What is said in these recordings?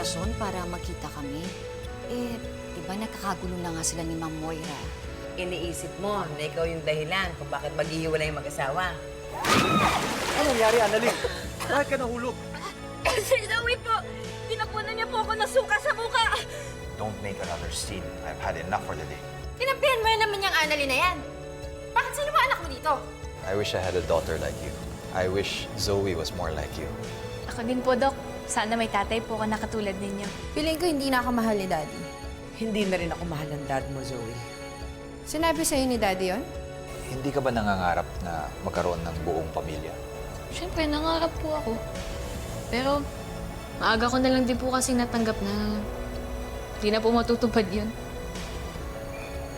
rason para magkita kami. Eh, di ba nakakagulo na nga sila ni Ma'am Moira? Iniisip mo na ikaw yung dahilan kung bakit maghihiwalay yung mag-asawa. Ano nangyari, Annalyn? Bakit ka nahulog? Sir Zoe po, tinapunan niya po ako ng suka sa mukha. Don't make another scene. I've had enough for the day. Kinampihan mo naman yung Annalyn na yan. Bakit sino ba anak mo dito? I wish I had a daughter like you. I wish Zoe was more like you. Ako din po, Dok. Sana may tatay po ako na katulad ninyo. Feeling ko hindi na ako mahal ni Daddy. Hindi na rin ako mahal ng dad mo, Zoe. Sinabi sa'yo ni Daddy yon? Hindi ka ba nangangarap na magkaroon ng buong pamilya? Siyempre, nangarap po ako. Pero, maaga ko na lang din po kasi natanggap na hindi na po matutupad yun.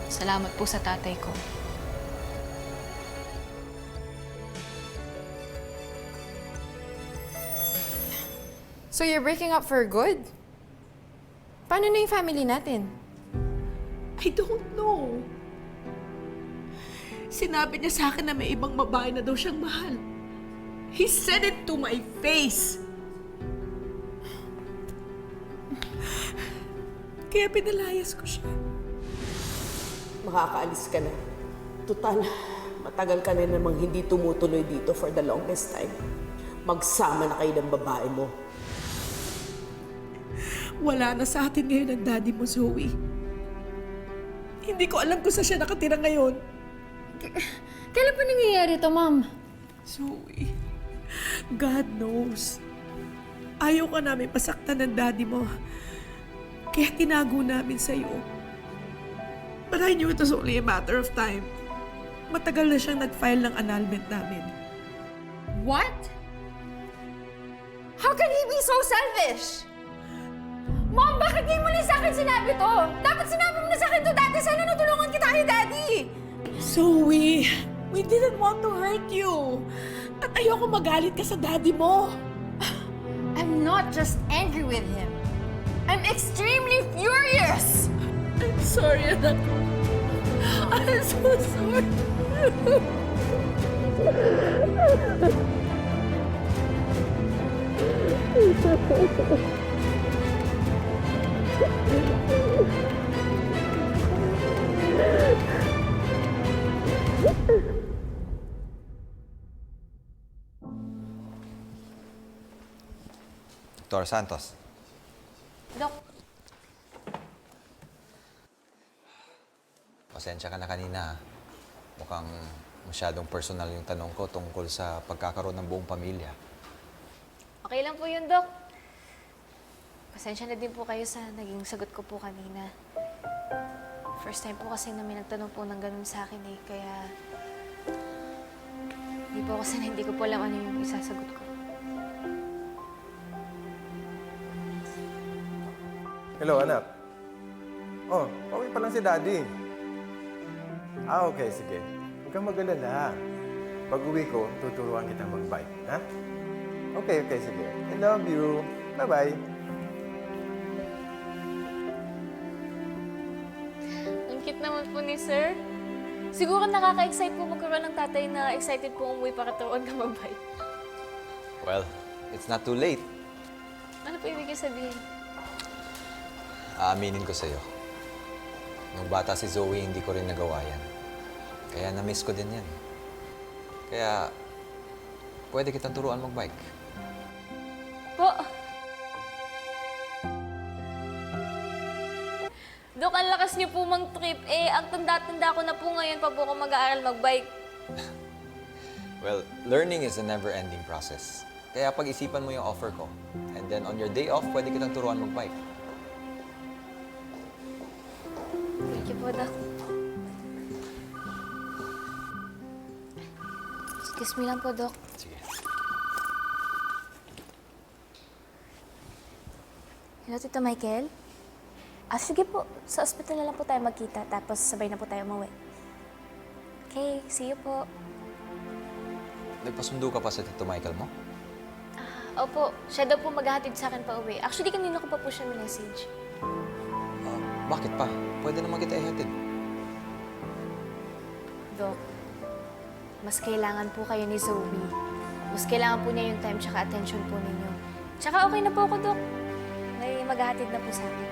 Salamat po sa tatay ko. So you're breaking up for good? Paano na yung family natin? I don't know. Sinabi niya sa akin na may ibang babae na daw siyang mahal. He said it to my face. Kaya pinalayas ko siya. Makakaalis ka na. Tutal, matagal ka na namang hindi tumutuloy dito for the longest time. Magsama na kayo ng babae mo. Wala na sa atin ngayon ang daddy mo, Zoe. Hindi ko alam kung saan siya nakatira ngayon. Kailan pa nangyayari to, Ma'am? Zoe, God knows. Ayaw ka namin pasaktan ng daddy mo. Kaya tinago namin sa'yo. But I knew it was only a matter of time. Matagal na siyang nag-file ng annulment namin. What? How can he be so selfish? Mom, bakit ngayon mo lang sa akin sinabi to? Dapat sinabi mo na sa akin to dati. Sana natulungan kita ni Daddy. Zoe, we didn't want to hurt you. At ayoko magalit ka sa daddy mo. I'm not just angry with him. I'm extremely furious. I'm sorry, anak. I'm so sorry. Dr. Santos. Dok, Pasensya ka na kanina. Mukhang masyadong personal yung tanong ko tungkol sa pagkakaroon ng buong pamilya. okay lang po yun, Dok. Pasensya na din po kayo sa naging sagot ko po kanina. First time po kasi na may nagtanong po ng ganun sa akin eh, kaya... Hindi po kasi hindi ko po alam ano yung isasagot ko. Hello, anak. Oh, pauwi pa lang si Daddy. Okay, sige. Huwag kang mag-alala. Pag-uwi ko, tuturuan kitang mag-bike, ha? Okay, sige. I love you. Bye-bye. Ang cute naman po ni Sir. Siguro nakaka-excite po magkaroon ng tatay na excited po umuwi para turuan ka mag-bike. Well, it's not too late. Ano po ibig sabihin? Aaminin ko sa'yo. Nung bata si Zoe, hindi ko rin nagawa yan. Kaya na-miss ko din yan. Kaya, pwede kitang turuan mag-bike. Po! Dok, ang lakas niyo po mang-trip. Eh, ang tanda-tanda ko na po ngayon pa po ako mag-aaral mag-bike. Well, learning is a never-ending process. Kaya pag-isipan mo yung offer ko. And then on your day off, pwede kitang turuan mag-bike. Thank you po, Dok. Excuse me lang po, Dok. Sige. Hello, Tito Michael? Sige po. Sa ospital na lang po tayo magkita, tapos sabay na po tayo umuwi. Okay, see you po. Nagpasundo ka pa sa Tito Michael mo? Opo, siya daw po maghahatid sa akin pa uwi. Actually, kanina ko pa po siya message. Bakit pa? Pwede naman kita ihatid. Dok, mas kailangan po kayo ni Zoe. Mas kailangan po niya yung time tsaka attention po ninyo. Tsaka okay na po ako, Dok. May may maghahatid na po sa akin.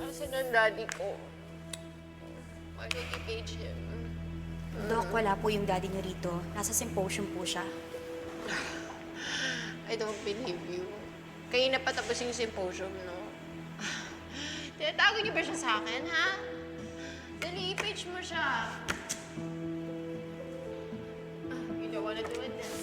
Asan ang daddy ko? Why did you page him? Dok, wala po yung daddy niyo rito. Nasa symposium po siya. I don't believe you. Kayo na patapos yung symposium, no? Tinatago niyo ba siya sa akin, ha? Dali, i-page mo siya. You don't wanna do it then?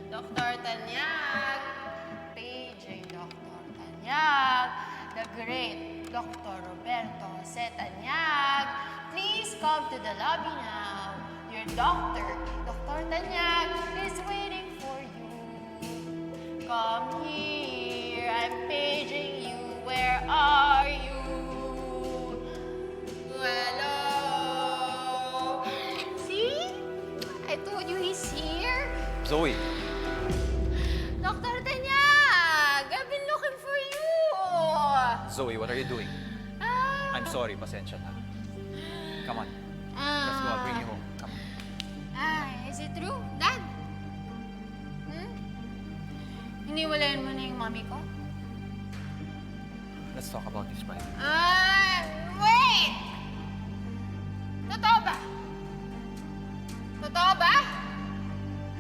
Dr. Tanyag, paging Dr. Tanyag, the great Dr. Roberto C. Tanyag, please come to the lobby now. Your doctor, Dr. Tanyag, is waiting for you. Come here, I'm paging you. Where are you? Hello? See? I told you he's here. Zoe! Dr. Tanyag, I've been looking for you. Zoe, what are you doing? I'm sorry, pasensya na. Come on, let's go. I'll bring you home. Come on. Is it true, Dad? Hiniwalayan mo na yung mami ko? Let's talk about this private. Wait! Totoo ba? Totoo ba?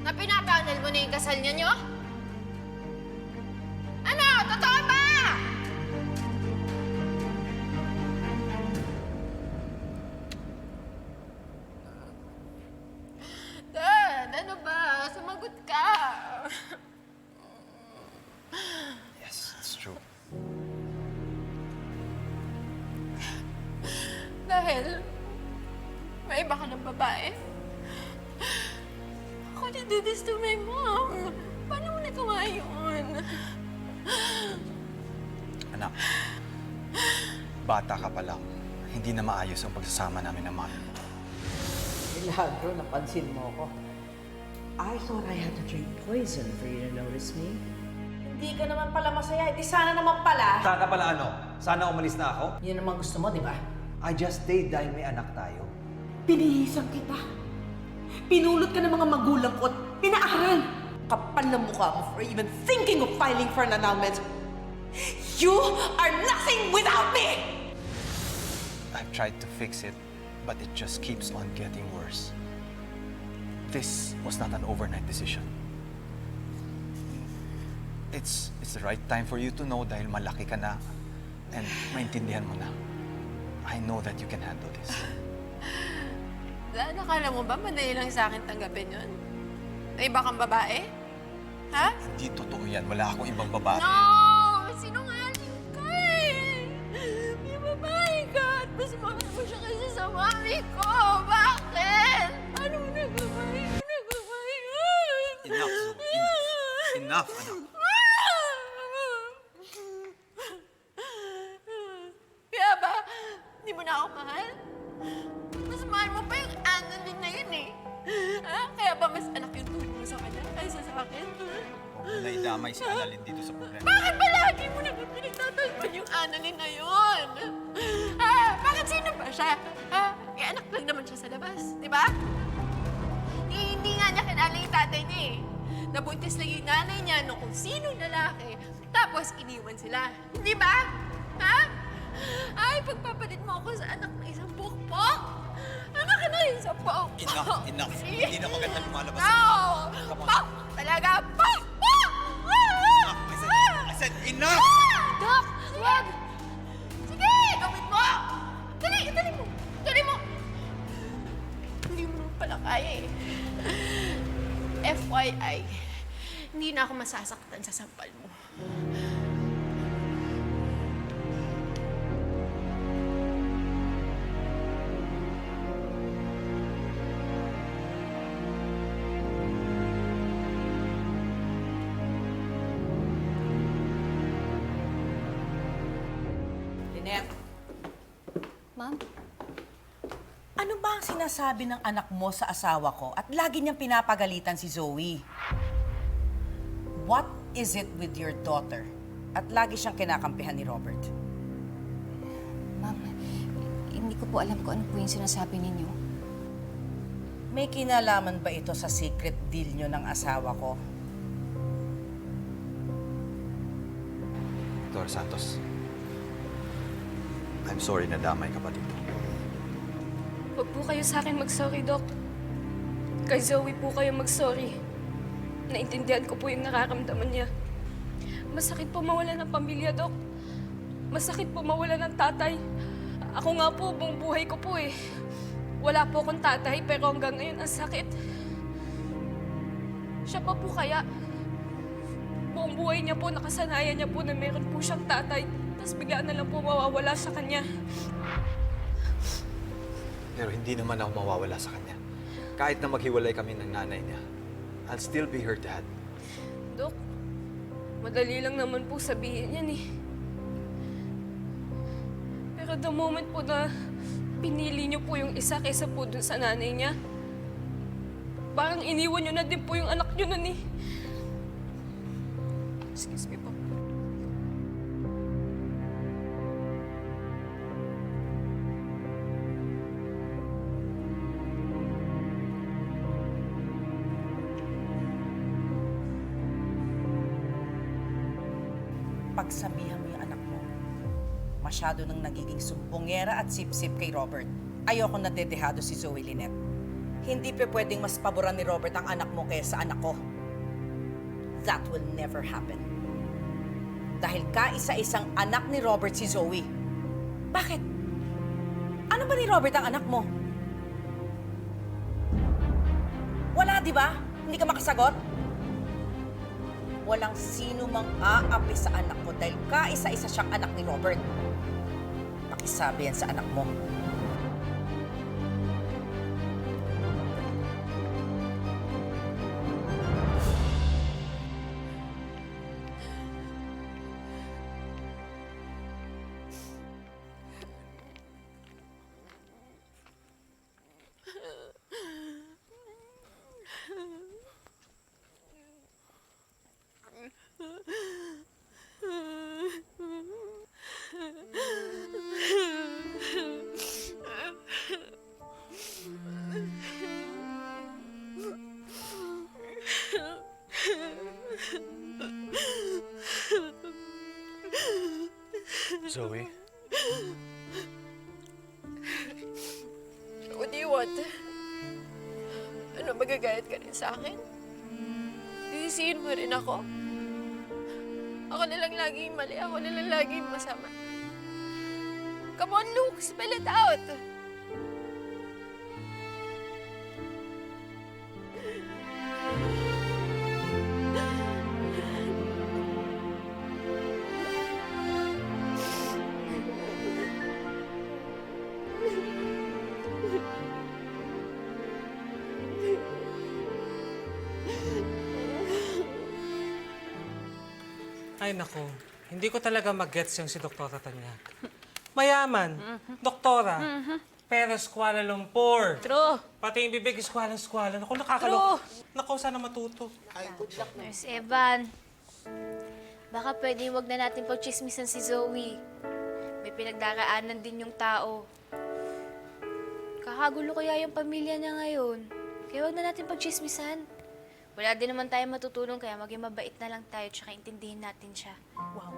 Na pinapanel mo na yung kasal niya nyo? Ano? Totoo ba? Dad, ano ba? Sumagot ka. Yes, it's true. Dahil may iba ka ng babae. How did you do this to my mom? Paano mo nagawa yun? Anak, bata ka pa lang. Hindi na maayos ang pagsasama namin ng mami mo. Milagro, napansin mo ko. I thought I had to drink poison for you to notice me. Hindi ka naman pala masaya. Di sana naman pala. Sana pala ano? Sana umalis na ako? Yun naman gusto mo, di ba? I just stayed dahil may anak tayo. Pinihisan kita. Pinulot ka ng mga magulang ko at pinaaral. Kapal na mukha mo for even thinking of filing for an annulment. You are nothing without me! I've tried to fix it, but it just keeps on getting worse. This was not an overnight decision. It's the right time for you to know dahil malaki ka na and maintindihan mo na. I know that you can handle this. Dad, akala mo ba madali lang sa akin tanggapin yun? May iba kang babae? Ha? Hindi totoo yan. Wala akong ibang babae. No! Sinungaling ka eh! May babae ka at mas mahal mo siya kasi sa mami ko! Bakit? Ano mo nagawa yun? Nagawa yun? Enough, Zoe. Enough. Enough, anak. Kaya ba, hindi mo na ako mahal? Mas mahal mo pa yung Annalyn na yun eh. Ha? Kaya ba mas anak yung tuloy mo sa kanya kaysa sa akin? Huwag mo na idamay si Annalyn dito sa problema. Bakit palagi mo nang pinagtatalpan yung Annalyn na yun? Ha? Bakit sino ba siya? Ha? Eh, anak lang naman siya sa labas, di ba? Hindi nga niya kinala yung tatay niya eh. Nabuntis lang yung nanay niya nung kung sinong lalaki, tapos iniwan sila. Di ba? Ha? Ay, pagpapalit mo ako sa anak ng isang pukpok. Anak ka na isang pukpok. Enough, enough. Hindi na maganda lumalabas. No! Come on. Pok! Talaga, pok! Pok! I said enough! Dok! Wag! Sige! Gawin mo! Dali! Dali mo! Dali mo! Hindi mo naman pala kaya eh. FYI, hindi na ako masasaktan sa sampal mo. Lynette, Ma'am? sinasabi ng anak mo sa asawa ko at lagi niyang pinapagalitan si Zoe? What is it with your daughter? At lagi siyang kinakampihan ni Robert. Ma'am, hindi ko po alam kung ano po yung sinasabi ninyo. May kinalaman ba ito sa secret deal niyo ng asawa ko? Dr. Santos, I'm sorry na damay ka pa dito. Huwag po kayo sa akin mag-sorry, Doc. Kay Zoe po kayo mag-sorry. Naintindihan ko po yung nararamdaman niya. Masakit po mawala ng pamilya, Doc. Masakit po mawala ng tatay. Ako nga po, buong buhay ko po eh. Wala po akong tatay, pero hanggang ngayon ang sakit. Siya pa po kaya. Buong buhay niya po, nakasanayan niya po na meron po siyang tatay. Tapos bigla na lang po mawawala sa kanya. Pero hindi naman ako mawawala sa kanya. Kahit na maghiwalay kami ng nanay niya, I'll still be her dad. Dok, madali lang naman po sabihin yan eh. Pero the moment po na pinili niyo po yung isa kaysa po dun sa nanay niya, parang iniwan niyo na din po yung anak niyo nun eh. Excuse me po. Pagsabihan mo yung anak mo, masyado nang nagiging sumbongera at sip-sip kay Robert. Ayoko na dedehado si Zoe Lynette. Hindi pa pwedeng mas paboran ni Robert ang anak mo kaysa anak ko. That will never happen. Dahil kaisa-isang anak ni Robert si Zoe. Bakit? Ano ba ni Robert ang anak mo? Wala, di ba? Hindi ka makasagot? Walang sino mang aapi sa anak ko dahil kaisa-isa siyang anak ni Robert. Pakisabi yan sa anak mo. Zoe? What do you want? Ano, magagayat ka rin sa akin? Sisisihin mo rin ako? Ako na lang laging mali, ako na lang laging masama. Come on, Luke, spell it out! Ay nako, hindi ko talaga mag-gets yung si Doktora Tanyag. Mayaman, doktora, pero Kuala Lumpur. True. Pati yung bibig, squalan. Ako nakakalo. Nako, sana matuto. Nurse Evan, baka pwede wag na natin pagchismisan si Zoe. May pinagdaraanan din yung tao. Kakagulo kaya yung pamilya niya ngayon. Kaya wag na natin pagchismisan. Wala din naman tayo matutulong, kaya maging mabait na lang tayo tsaka intindihin natin siya. Wow.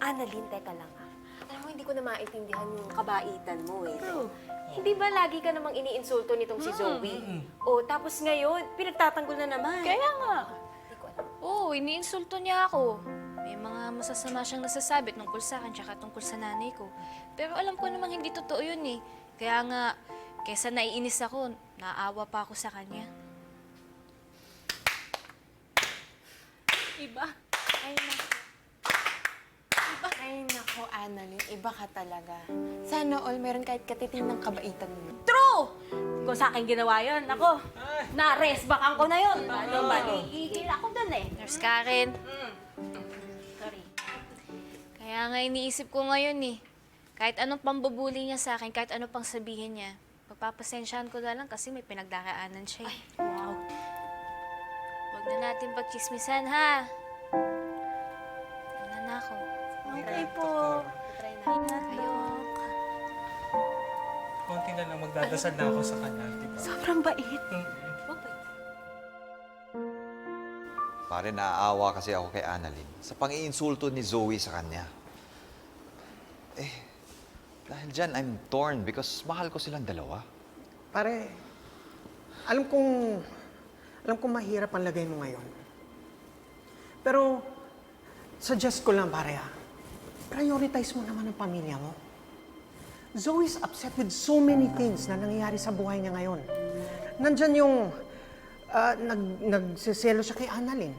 Annalyn, teka lang ha. Alam mo, hindi ko na maintindihan yung kabaitan mo eh. True. Hindi ba lagi ka namang iniinsulto nitong si Zoe? O, tapos ngayon, pinagtatanggol na naman. Kaya nga. Oo, iniinsulto niya ako. May mga masasama siyang nasasabi tungkol sa akin tsaka tungkol sa nanay ko. Pero alam ko namang hindi totoo yun eh. Kaya nga, kesa naiinis ako, naawa pa ako sa kanya. Iba. Ay, nako, Annalyn. Iba ka talaga. Sana all meron kahit katiting ng kabaitan mo. True! Kung sa akin ginawa yun, ako, na-resbakan ko na yun. Ano ba, iigil ako dun eh. Nurse Karen. Sorry. Kaya nga iniisip ko ngayon eh. Kahit anong pambubuli niya sa akin, kahit ano pang sabihin niya, pagpapasensyahan ko na lang kasi may pinagdaraanan siya. Wow. Huwag na natin pagchismisan, ha? Wala na ako. Okay po. Ingat kayo. Konti na lang magdadasal na ako sa kanya, di ba? Sobrang bait. Pare, naaawa kasi ako kay Annalyn sa pang-iinsulto ni Zoe sa kanya. Dahil dyan, I'm torn because mahal ko silang dalawa. Pare, alam kong mahirap ang lagay mo ngayon. Pero, suggest ko lang, pare, prioritize mo naman ang pamilya mo. Zoe's upset with so many things na nangyayari sa buhay niya ngayon. Nandyan yung nagsiselo siya kay Annalyn.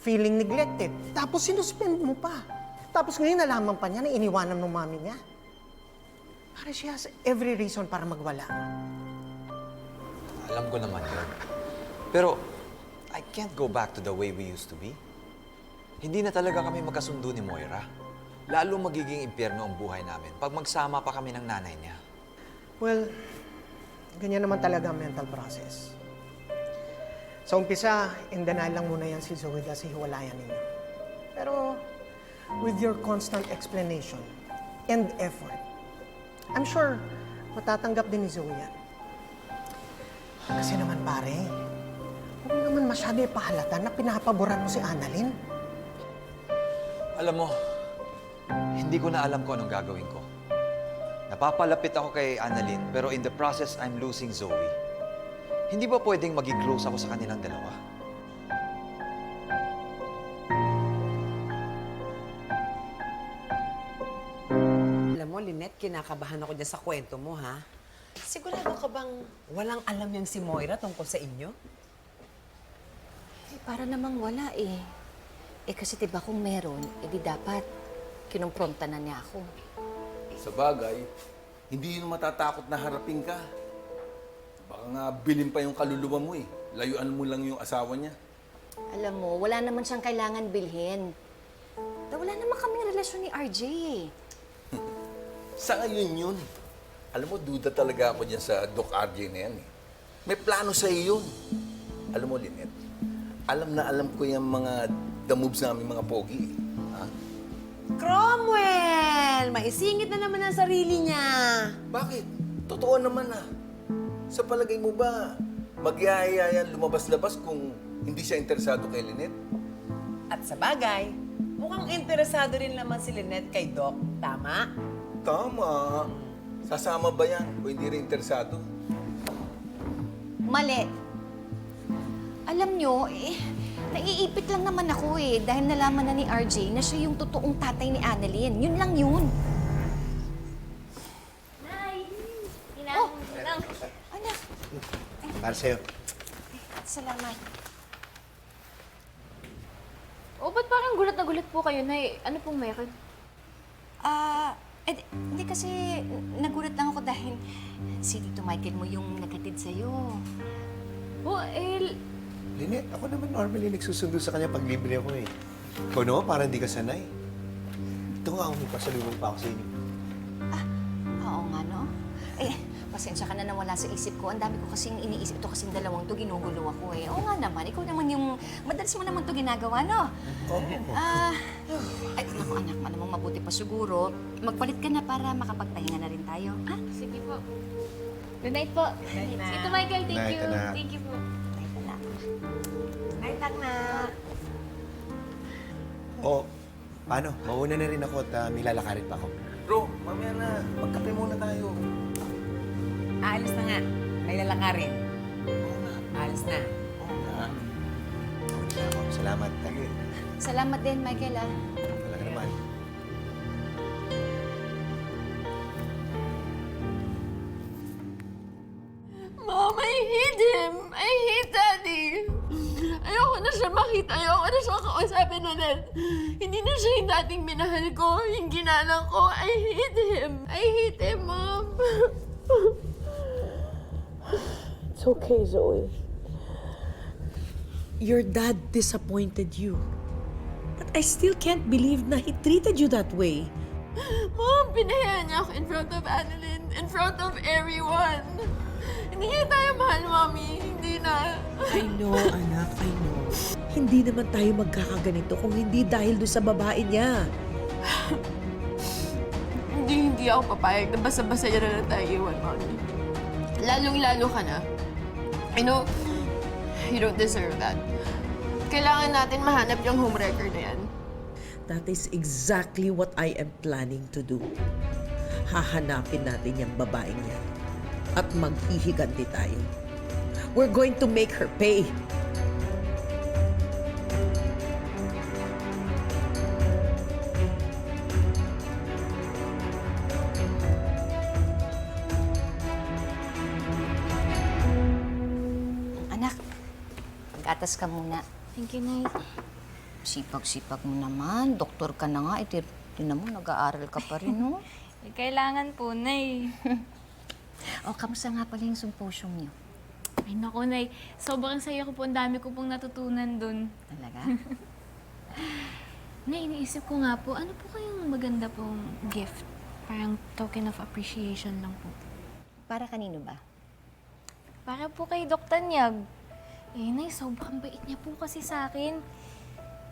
Feeling neglected. Tapos sinuspend mo pa. Tapos ngayon nalaman pa niya na iniwanan ng mami niya. Pare, she has every reason para magwala. Alam ko naman yun. Pero, I can't go back to the way we used to be. Hindi na talaga kami magkasundo ni Moira. Lalo magiging impyerno ang buhay namin pag magsama pa kami ng nanay niya. Well, ganyan naman talaga ang mental process. Sa umpisa, in denial lang muna yan si Zoe dahil sa hiwalayan ninyo. Pero, with your constant explanation and effort, I'm sure matatanggap din ni Zoe yan. Kasi naman pare, huwag mo naman masyado ipahalata na pinapaboran mo si Annalyn. Alam mo, hindi ko na alam kung anong gagawin ko. Napapalapit ako kay Annalyn, pero in the process, I'm losing Zoe. Hindi ba pwedeng maging close ako sa kanilang dalawa? Alam mo, Lynette, kinakabahan ako dyan sa kwento mo, ha? Sigurado ka bang walang alam yang si Moira tungkol sa inyo? Para namang wala eh. Kasi diba kung meron, di dapat kinumpronta na niya ako. Sa bagay, hindi yun matatakot na harapin ka. Baka nga bilin pa yung kaluluwa mo eh. Layuan mo lang yung asawa niya. Alam mo, wala naman siyang kailangan bilhin. Wala naman kaming relasyon ni RJ eh. Sa ngayon yun. Alam mo, duda talaga ako dyan sa Doc RJ na yan eh. May plano sa iyo yun. Alam mo, Lynette, alam na alam ko yung mga the moves namin mga pogi eh. Ha? Cromwell! Maisingit na naman ang sarili niya. Bakit? Totoo naman ah. Sa palagay mo ba, magyayaya yan lumabas-labas kung hindi siya interesado kay Lynette? At sa bagay, mukhang interesado rin naman si Lynette kay Doc. Tama? Tama. Sasama ba yan o hindi rin interesado? Mali. Alam nyo, naiipit lang naman ako eh dahil nalaman na ni RJ na siya yung totoong tatay ni Annalyn. Yun lang yun. Nay! Hinang. Anak. Para sa'yo. Salamat. Ba't parang gulat na gulat po kayo, Nay? Ano pong meron? Hindi kasi nagulat lang ako dahil si Tito Michael mo yung naghatid sa'yo. Lynette, ako naman normally nagsusundo sa kanya pag libre ako eh. Ikaw naman, parang hindi ka sanay. Ito nga, may pasalubong pa ako sa inyo. Oo nga, no? Pasensya ka na nawala sa isip ko. Ang dami ko kasing iniisip. Ito kasing dalawang to, ginugulo ako eh. Oo nga naman, ikaw naman yung... Madalas mo naman to ginagawa, no? Oo. Naku anak, malamang mabuti pa siguro. Magpalit ka na para makapagpahinga na rin tayo. Sige po. Good night po. Tito Michael, thank Night, you. anak. Thank you po. Night, anak. O, paano? Mauna na rin ako at may lalakarin pa ako. Bro, mamaya na. Magkape muna tayo. Aalis na nga. May lalakarin. Aalis na. Salamat. Salamat din, Michael, Wala ka naman. Mom, I hate him. I hate Daddy. Ayoko na siya makita. Ayoko na siya kausapin ulit. Hindi na siya yung dating minahal ko, yung ginanang ko. I hate him. I hate him, Mom. It's okay, Zoe. Your dad disappointed you. But I still can't believe na he treated you that way. Mom, pinahiya niya ako in front of Annalyn, in front of everyone. Hindi niya tayo mahal, Mommy. Hindi na. I know, anak, I know. Hindi naman tayo magkakaganito kung hindi dahil doon sa babae niya. Hindi ako papayag na basta-basta niya na lang tayo iwan, Mommy. Lalong-lalo ka na. I know, you don't deserve that. Kailangan natin mahanap yung home record na yan. That is exactly what I am planning to do. Hahanapin natin yung babaeng yan. At maghihiganti tayo. We're going to make her pay. Anak, mag-atas ka muna. Thank you, Nay. Sipag-sipag mo naman. Doktor ka na nga. Tinan mo, nag-aaral ka pa rin, no? Kailangan po, Nay. Kamusta nga pala yung symposium niyo? Ay, naku, Nay. Sobrang saya ko po. Ang dami ko pong natutunan dun. Talaga? Nay, iniisip ko nga po, ano po kayong maganda pong gift? Parang token of appreciation lang po. Para kanino ba? Para po kay Doc Tanyag. Nay, sobrang bait niya po kasi sa akin.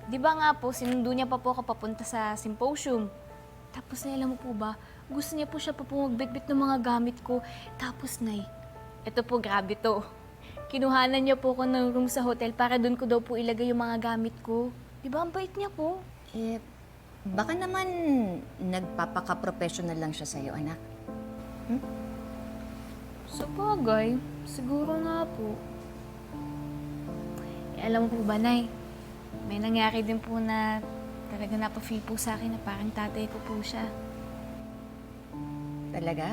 Di ba nga po, sinundo niya pa po ako papunta sa symposium. Tapos, Nay, alam mo po ba, gusto niya po siya pa po magbitbit ng mga gamit ko. Tapos, Nay, ito po, grabe to. Kinuhanan niya po ako ng room sa hotel para doon ko daw po ilagay yung mga gamit ko. Di ba, ang bait niya po. Baka naman nagpapaka-professional lang siya sa'yo, anak. Sa bagay, siguro nga po. Alam mo po ba, Nay, may nangyari din po na talaga napafeel po sa akin na parang tatay ko po siya. Talaga?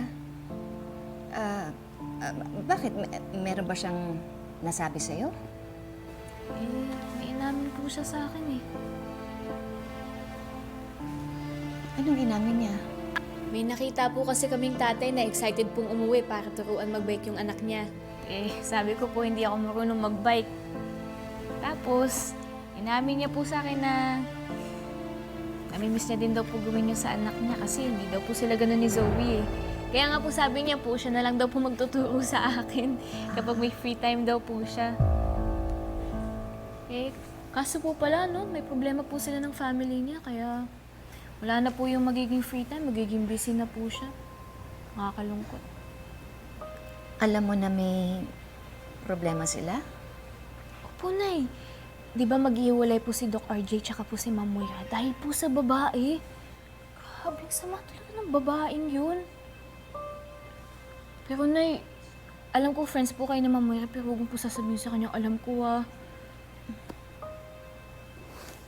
Bakit? Meron ba siyang nasabi sa'yo? May inamin po siya sa akin eh. Anong inamin niya? May nakita po kasi kaming tatay na excited pong umuwi para turuan magbike yung anak niya. Sabi ko po hindi ako marunong magbike. Tapos, inamin niya po sa akin na namimiss niya din daw po gawin yun sa anak niya kasi hindi daw po sila ganun ni Zoe eh. Kaya nga po sabi niya po, siya na lang daw po magtuturo sa akin kapag may free time daw po siya. Kaso po pala, no, may problema po sila ng family niya kaya wala na po yung magiging free time, magiging busy na po siya. Nakakalungkot. Alam mo na may problema sila? Opo, Nay. Di ba mag-iwalay po si Doc RJ tsaka po si Ma'am Moira dahil po sa babae? Grabe, sama talaga ng babaeng yun. Pero, Nay, alam ko friends po kayo na Ma'am Moira pero huwag mo po sasabihin sa kanya, alam ko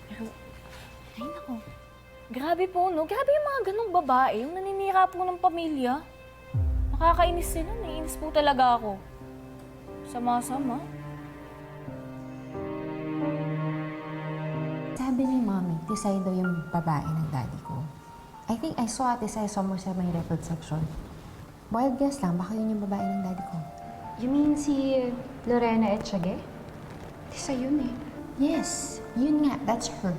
Pero, ay nako. Grabe po, no? Grabe yung mga ganong babae, yung naninira po ng pamilya. Nakakainis sila, naiinis po talaga ako. Sama-sama. Sabi ni Mommy, Tisay daw yung babae ng daddy ko. I think I saw Tisay somewhere sa may record section. Wild guess lang, baka yun yung babae ng daddy ko. You mean si Lorena Etchage? Tisay yun eh. Yes, yun nga, that's her.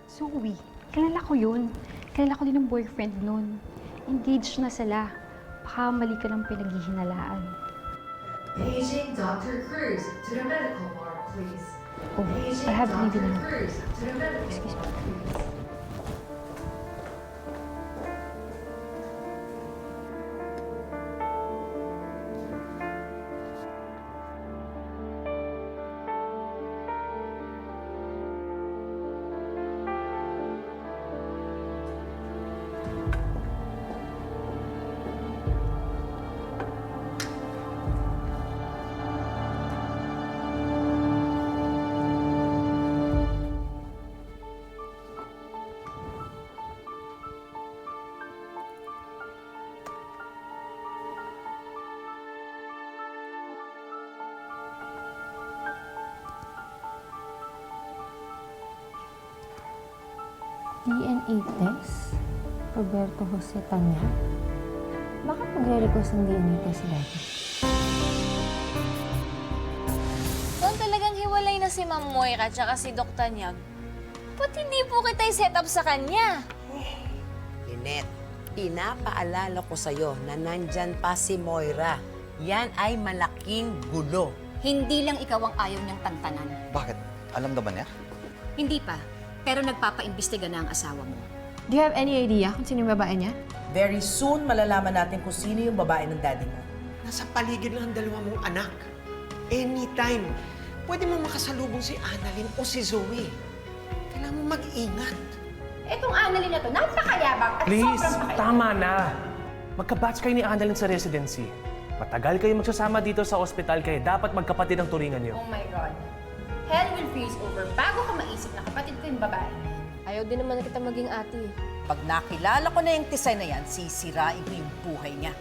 Zoe, kilala ko yun. Kilala ko din ang boyfriend nun. Engaged na sila. Baka mali ka lang pinaghihinalaan. Paging Dr. Cruz to the medical ward, please. Oh, I have to leave you now. Cruz to the medical Excuse me. ward. DNA test? Roberto Jose Tanyag? Bakit magre-request ng DNA test si Daddy? Kung talagang hiwalay na si Ma'am Moira at si Doc Tanyag, ba't hindi po kita i-set up sa kanya? Lynette, pinapaalala ko sa'yo na nandyan pa si Moira. Yan ay malaking gulo. Hindi lang ikaw ang ayaw niyang tantanan. Bakit? Alam na ba niya? Hindi pa, pero nagpapaimbestiga na ang asawa mo. Do you have any idea kung sino yung babae niya? Very soon, malalaman natin kung sino yung babae ng daddy mo. Nasa paligid lang ang dalawa mong anak. Anytime, pwede mo makasalubong si Annalyn o si Zoe. Kailangan mo mag-ingat. Etong Annalyn na to, napakayabang at Please, sobrang pakayabang. tama na. Magka-batch kayo ni Annalyn sa residency. Matagal kayo magsasama dito sa ospital kaya dapat magkapatid ang turingan niyo. Oh my God. Hell will freeze over bago ka maisip na kapatid ko yung babae. Ayaw din naman kita maging ate. Pag nakilala ko na yung Tisay na yan, sisirain ko yung buhay niya.